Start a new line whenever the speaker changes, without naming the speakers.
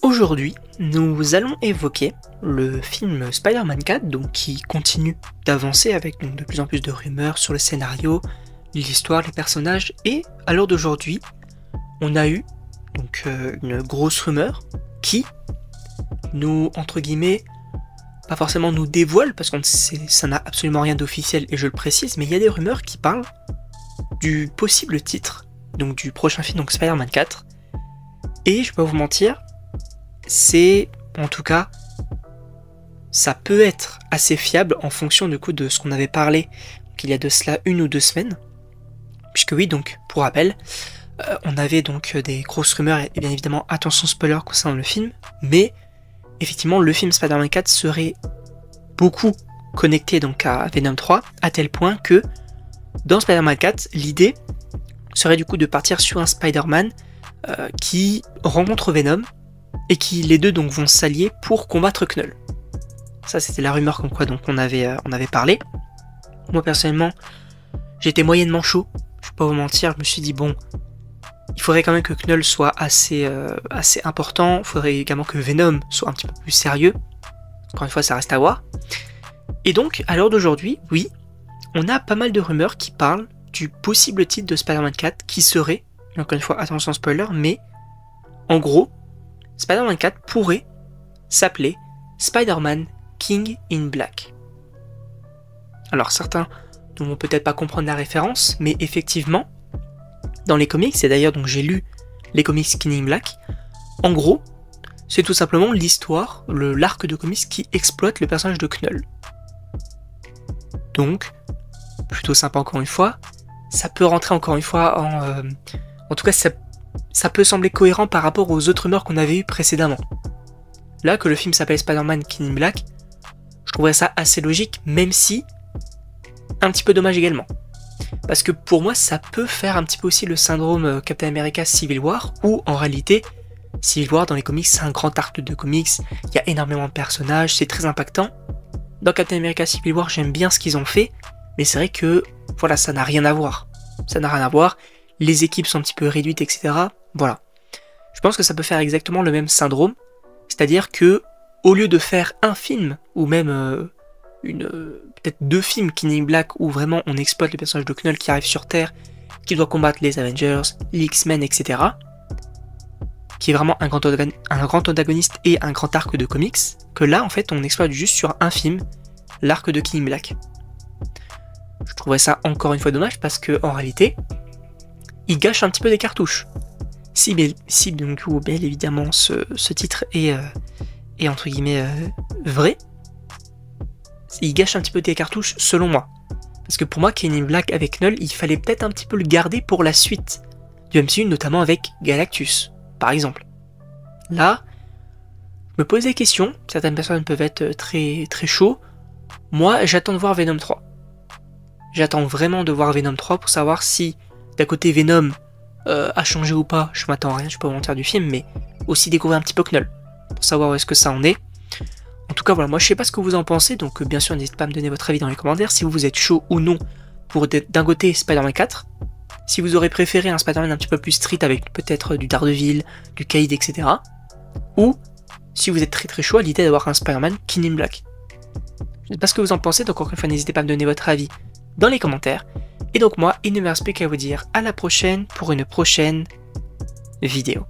Aujourd'hui, nous allons évoquer le film Spider-Man 4, donc qui continue d'avancer avec donc, de plus en plus de rumeurs sur le scénario, l'histoire, les personnages, et à l'heure d'aujourd'hui, on a eu donc une grosse rumeur qui nous, entre guillemets, pas forcément nous dévoile, parce que ça n'a absolument rien d'officiel, et je le précise, mais il y a des rumeurs qui parlent du possible titre, donc du prochain film, donc Spider-Man 4, et je vais pas vous mentir, c'est, en tout cas, ça peut être assez fiable en fonction du coup de ce qu'on avait parlé il y a de cela 1 ou 2 semaines, puisque oui, donc, pour rappel, on avait donc des grosses rumeurs, et bien évidemment, attention spoiler concernant le film, mais effectivement, le film Spider-Man 4 serait beaucoup connecté donc à Venom 3, à tel point que dans Spider-Man 4, l'idée serait du coup de partir sur un Spider-Man qui rencontre Venom, et qui les deux donc vont s'allier pour combattre Knull. Ça c'était la rumeur comme quoi donc on avait parlé. Moi personnellement, j'étais moyennement chaud, je vais pas vous mentir, je me suis dit bon, il faudrait quand même que Knull soit assez important, il faudrait également que Venom soit un petit peu plus sérieux. Encore une fois, ça reste à voir. Et donc, à l'heure d'aujourd'hui, oui, on a pas mal de rumeurs qui parlent du possible titre de Spider-Man 4 qui serait, encore une fois, attention spoiler, mais en gros, Spider-Man 4 pourrait s'appeler Spider-Man King in Black. Alors certains ne vont peut-être pas comprendre la référence, mais effectivement, dans les comics, et d'ailleurs donc j'ai lu les comics King in Black, en gros, c'est tout simplement l'histoire, l'arc de comics qui exploite le personnage de Knull. Donc, plutôt sympa encore une fois, ça peut rentrer encore une fois en tout cas ça peut sembler cohérent par rapport aux autres rumeurs qu'on avait eues précédemment. Là, que le film s'appelle Spider-Man King in Black, je trouverais ça assez logique, même si un petit peu dommage également. Parce que pour moi, ça peut faire un petit peu aussi le syndrome Captain America Civil War, où en réalité, Civil War dans les comics, c'est un grand arc de comics, il y a énormément de personnages, c'est très impactant. Dans Captain America Civil War, j'aime bien ce qu'ils ont fait, mais c'est vrai que voilà, ça n'a rien à voir. Ça n'a rien à voir. Les équipes sont un petit peu réduites, etc. Voilà. Je pense que ça peut faire exactement le même syndrome, c'est-à-dire que au lieu de faire un film, ou même peut-être 2 films King in Black, où vraiment on exploite le personnage de Knull qui arrive sur Terre, qui doit combattre les Avengers, les X-Men, etc., qui est vraiment un grand antagoniste et un grand arc de comics, que là, en fait, on exploite juste sur un film, l'arc de King in Black. Je trouverais ça encore une fois dommage, parce que en réalité, il gâche un petit peu des cartouches. Si donc bien évidemment ce titre est entre guillemets vrai, il gâche un petit peu des cartouches selon moi. Parce que pour moi, King in Black avec Knull, il fallait peut-être un petit peu le garder pour la suite du MCU, notamment avec Galactus, par exemple. Là, je me pose des questions, certaines personnes peuvent être très, très chauds. Moi, j'attends de voir Venom 3. J'attends vraiment de voir Venom 3 pour savoir si d'un côté Venom a changé ou pas, je m'attends à rien, je peux pas mentir du film, mais aussi découvrir un petit peu Knull, pour savoir où est-ce que ça en est. En tout cas voilà, moi je sais pas ce que vous en pensez, donc bien sûr n'hésitez pas à me donner votre avis dans les commentaires, si vous êtes chaud ou non pour d'un côté Spider-Man 4, si vous aurez préféré un Spider-Man un petit peu plus street avec peut-être du Daredevil, du Cade, etc. Ou si vous êtes très très chaud à l'idée d'avoir un Spider-Man King in Black. Je sais pas ce que vous en pensez, donc encore une fois n'hésitez pas à me donner votre avis dans les commentaires. Et donc moi, il ne me reste plus qu'à vous dire à la prochaine pour une prochaine vidéo.